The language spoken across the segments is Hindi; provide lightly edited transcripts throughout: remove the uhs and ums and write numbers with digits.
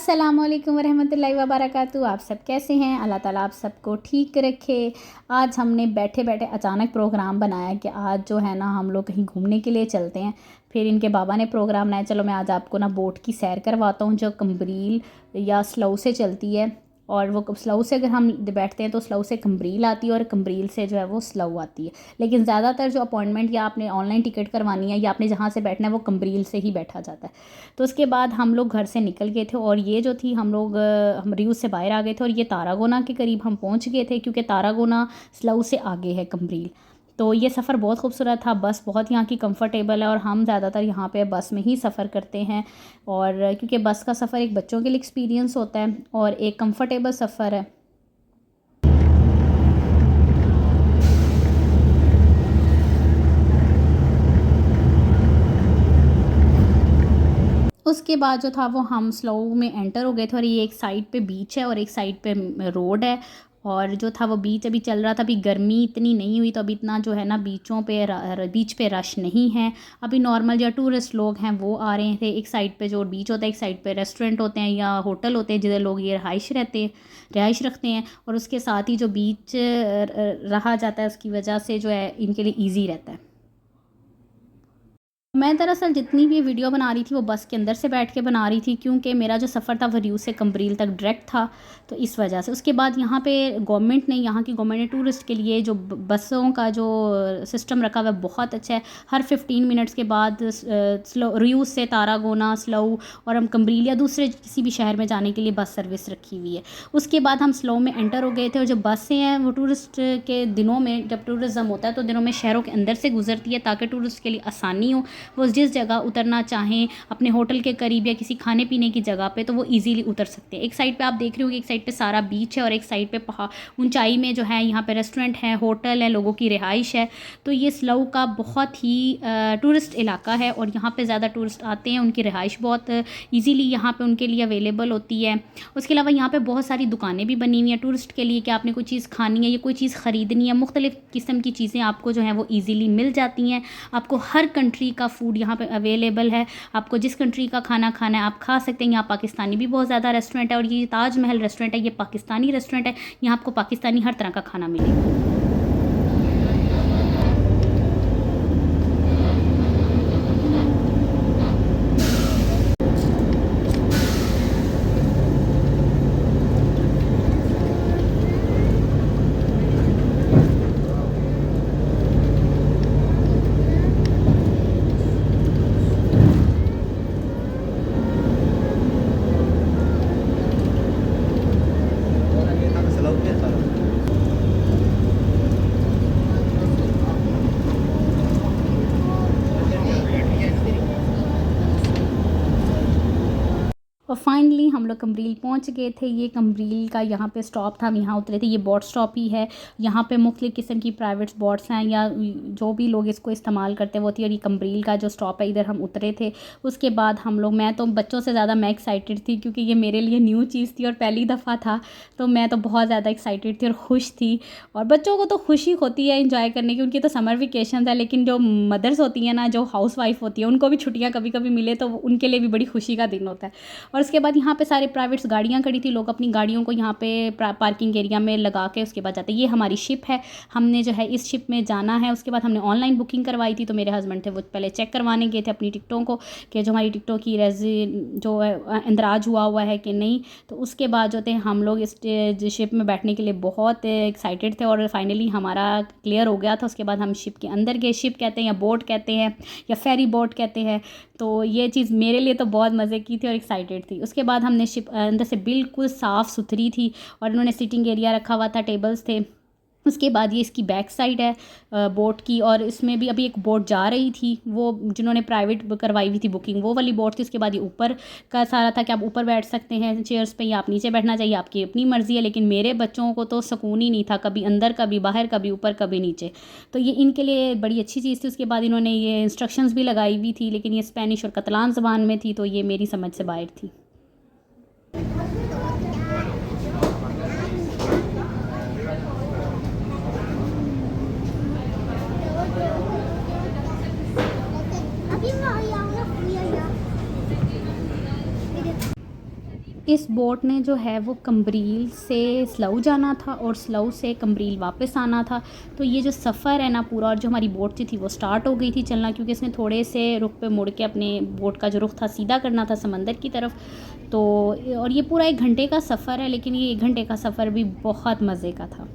अस्सलामुअलैकुम वरहमतुल्लाहि वबरकातुहू। आप सब कैसे हैं? अल्लाह ताला आप सबको ठीक रखे। आज हमने बैठे बैठे अचानक प्रोग्राम बनाया कि आज जो है ना हम लोग कहीं घूमने के लिए चलते हैं। फिर इनके बाबा ने प्रोग्राम बनाया, चलो मैं आज आपको ना बोट की सैर करवाता हूँ जो कम्ब्रील या स्लो से चलती है। और वो स्लो से अगर हम बैठते हैं तो स्लो से कम्ब्रील आती है और कम्ब्रील से जो है वो स्लो आती है। लेकिन ज़्यादातर जो अपॉइंटमेंट या आपने ऑनलाइन टिकट करवानी है या आपने जहाँ से बैठना है वो कम्ब्रील से ही बैठा जाता है। तो उसके बाद हम लोग घर से निकल गए थे और ये जो थी हम रियूज से बाहर आ गए थे और ये तारागोना के करीब हम पहुँच गए थे, क्योंकि तारागोना स्लो से आगे है कम्ब्रील। तो ये सफ़र बहुत खूबसूरत था। बस बहुत यहाँ की कंफर्टेबल है और हम ज़्यादातर यहाँ पे बस में ही सफ़र करते हैं। और क्योंकि बस का सफ़र एक बच्चों के लिए एक्सपीरियंस होता है और एक कंफर्टेबल सफ़र है। उसके बाद जो था वो हम स्लो में एंटर हो गए थे और ये एक साइड पे बीच है और एक साइड पे रोड है। और जो था वो बीच अभी चल रहा था, अभी गर्मी इतनी नहीं हुई तो अभी इतना जो है ना बीच पे रश नहीं है। अभी नॉर्मल जो टूरिस्ट लोग हैं वो आ रहे थे। एक साइड पे जो बीच होता है, एक साइड पे रेस्टोरेंट होते हैं या होटल होते हैं जिधर लोग ये रिहाइश रखते हैं। और उसके साथ ही जो बीच रहा जाता है उसकी वजह से जो है इनके लिए ईजी रहता है। मैं दरअसल जितनी भी वीडियो बना रही थी वो बस के अंदर से बैठ के बना रही थी, क्योंकि मेरा जो सफ़र था वो रियूज से कम्ब्रील तक डायरेक्ट था, तो इस वजह से। उसके बाद यहाँ पे यहाँ की गवर्नमेंट ने टूरिस्ट के लिए जो बसों का जो सिस्टम रखा हुआ है बहुत अच्छा है। हर 15 मिनट्स के बाद स्लो रियूज से तारागोना स्लो और हम कम्ब्रील या दूसरे किसी भी शहर में जाने के लिए बस सर्विस रखी हुई है। उसके बाद हम स्लो में एंटर हो गए थे और जो बसें हैं वो टूरिस्ट के दिनों में, जब टूरिज़्म होता है तो दिनों में शहरों के अंदर से गुजरती है ताकि टूरिस्ट के लिए आसानी हो। वो जिस जगह उतरना चाहें अपने होटल के करीब या किसी खाने पीने की जगह पे, तो वो इजीली उतर सकते हैं। एक साइड पे आप देख रहे हो कि एक साइड पे सारा बीच है और एक साइड पे पहाड़ ऊंचाई में जो है यहाँ पे रेस्टोरेंट है, होटल है, लोगों की रिहाइश है। तो ये स्लो का बहुत ही टूरिस्ट इलाका है और यहाँ पे ज़्यादा टूरिस्ट आते हैं। उनकी रिहाइश बहुत ईजीली यहाँ पे उनके लिए अवेलेबल होती है। उसके अलावा यहाँ पे बहुत सारी दुकानें भी बनी हुई हैं टूरिस्ट के लिए कि आपने कोई चीज़ खानी है या कोई चीज़ ख़रीदनी है। मुख्तलिफ़ किस्म की चीज़ें आपको जो है वो ईजीली मिल जाती हैं। आपको हर कंट्री का फूड यहाँ पे अवेलेबल है। आपको जिस कंट्री का खाना खाना है आप खा सकते हैं। यहाँ पाकिस्तानी भी बहुत ज़्यादा रेस्टोरेंट है और ये ताजमहल रेस्टोरेंट है, ये पाकिस्तानी रेस्टोरेंट है। यहाँ आपको पाकिस्तानी हर तरह का खाना मिलेगा। और फाइनली हम लोग कम्ब्रील पहुंच गए थे। ये कम्ब्रील का यहाँ पे स्टॉप था, हम यहाँ उतरे थे। ये बोट स्टॉप ही है। यहाँ पे मुख्तलिफ़ किस्म की प्राइवेट बोट्स हैं या जो भी लोग इसको इस्तेमाल करते हैं वो थी। और ये कम्ब्रील का जो स्टॉप है इधर हम उतरे थे। उसके बाद हम लोग, मैं तो बच्चों से ज़्यादा मैं एक्साइटेड थी क्योंकि ये मेरे लिए न्यू चीज़ थी और पहली दफ़ा था, तो मैं तो बहुत ज़्यादा एक्साइटेड थी और खुश थी। और बच्चों को तो खुशी होती है इंजॉय करने की, उनकी तो समर वेकेशन है। लेकिन जो मदर्स होती हैं ना, जो हाउस वाइफ होती है, उनको भी छुट्टियाँ कभी कभी मिले तो उनके लिए भी बड़ी खुशी का दिन होता है। और उसके बाद यहाँ पे सारे प्राइवेट्स गाड़ियाँ खड़ी थी। लोग अपनी गाड़ियों को यहाँ पे पार्किंग एरिया में लगा के उसके बाद जाते हैं। ये हमारी शिप है, हमने जो है इस शिप में जाना है। उसके बाद हमने ऑनलाइन बुकिंग करवाई थी, तो मेरे हस्बैंड थे वो पहले चेक करवाने गए थे अपनी टिकटों को कि जो हमारी टिकटों की जो है इंदराज हुआ है कि नहीं। तो उसके बाद जो थे हम लोग इस शिप में बैठने के लिए बहुत एक्साइटेड थे और फाइनली हमारा क्लियर हो गया था। उसके बाद हम शिप के अंदर गए। शिप कहते हैं या बोट कहते हैं या फेरी बोट कहते हैं। तो ये चीज़ मेरे लिए तो बहुत मज़े की थी और एक्साइटेड थी। उसके बाद हमने शिप अंदर से बिल्कुल साफ़ सुथरी थी और इन्होंने सिटिंग एरिया रखा हुआ था, टेबल्स थे। उसके बाद ये इसकी बैक साइड है बोट की, और इसमें भी अभी एक बोट जा रही थी, वो जिन्होंने प्राइवेट करवाई हुई थी बुकिंग वो वाली बोट थी। उसके बाद ये ऊपर का सारा था कि आप ऊपर बैठ सकते हैं चेयर्स पे या आप नीचे बैठना चाहिए, आपकी अपनी मर्ज़ी है। लेकिन मेरे बच्चों को तो सुकून ही नहीं था, कभी अंदर कभी बाहर, कभी ऊपर कभी नीचे। तो ये इनके लिए बड़ी अच्छी चीज़ थी। उसके बाद इन्होंने ये इंस्ट्रक्शंस भी लगाई हुई थी, लेकिन ये स्पेनिश और कतलान ज़बान में थी, तो ये मेरी समझ से बाहर थी। इस बोट ने जो है वो कम्ब्रील से स्लाऊ जाना था और स्लाऊ से कम्ब्रील वापस आना था। तो ये जो सफ़र है ना पूरा, और जो हमारी बोट थी वो स्टार्ट हो गई थी चलना, क्योंकि इसने थोड़े से रुख पे मुड़ के अपने बोट का जो रुख था सीधा करना था समंदर की तरफ। तो और ये पूरा 1 घंटे का सफ़र है, लेकिन ये 1 घंटे का सफ़र भी बहुत मज़े का था।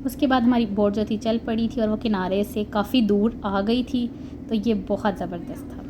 उसके बाद हमारी बोट जो थी चल पड़ी थी और वो किनारे से काफ़ी दूर आ गई थी। तो ये बहुत ज़बरदस्त था।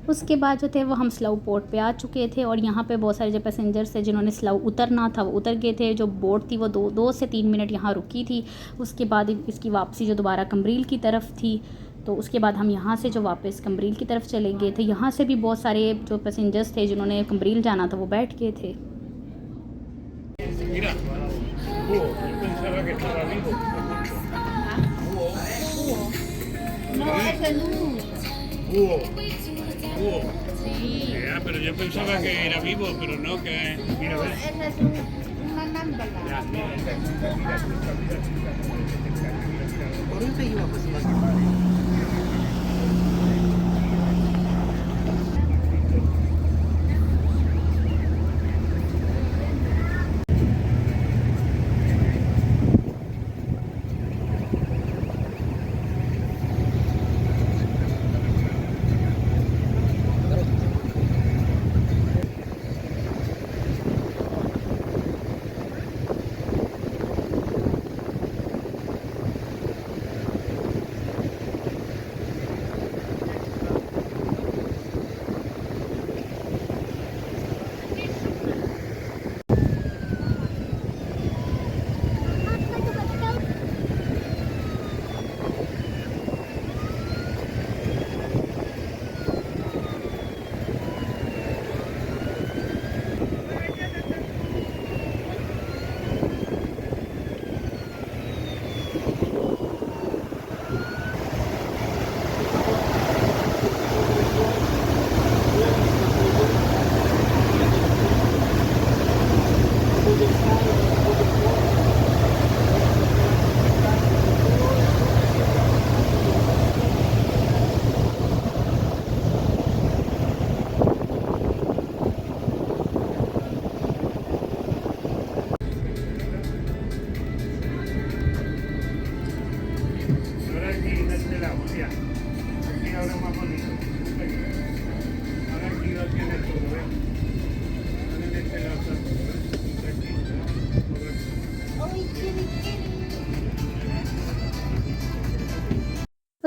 उसके बाद जो थे वो हम स्लाऊ पोर्ट पे आ चुके थे, और यहाँ पे बहुत सारे जो पैसेंजर्स थे जिन्होंने स्लाऊ उतरना था वो उतर गए थे। जो बोट थी वो 2 से 3 मिनट यहाँ रुकी थी। उसके बाद इसकी वापसी जो दोबारा कम्ब्रील की तरफ थी। तो उसके बाद हम यहाँ से जो वापस कम्ब्रील की तरफ चले गए थे। यहाँ से भी बहुत सारे जो पैसेंजर्स थे जिन्होंने कम्ब्रील जाना था वो बैठ गए थे। Pero yo pensaba que era vivo, pero no, que mira, ves. Esa es una námbala. Por eso iba pues más.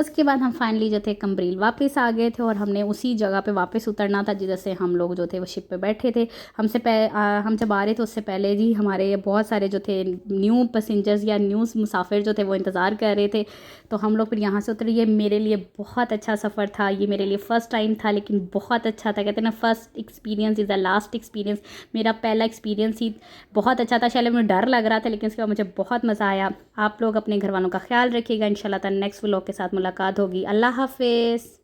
उसके बाद हम फाइनली जो थे कम्ब्रील वापस आ गए थे और हमने उसी जगह पे वापस उतरना था जिधर से हम लोग जो थे वो शिप पे बैठे थे। हम जब आ रहे थे उससे पहले जी हमारे बहुत सारे जो थे न्यू पैसेंजर्स या न्यू मुसाफिर जो थे वो इंतज़ार कर रहे थे। तो हम लोग फिर यहाँ से उतरे। ये मेरे लिए बहुत अच्छा सफ़र था, ये मेरे लिए फ़र्स्ट टाइम था लेकिन बहुत अच्छा था। कहते हैं ना, first experience is the last experience. मेरा पहला एक्सपीरियंस ही बहुत अच्छा था। शायद मुझे डर लग रहा था लेकिन उसके बाद मुझे बहुत मज़ा आया। आप लोग अपने घर वालों का ख्याल रखिएगा। इंशाल्लाह नेक्स्ट व्लॉग के साथ मुलाकात होगी। अल्लाह हाफ़िज़।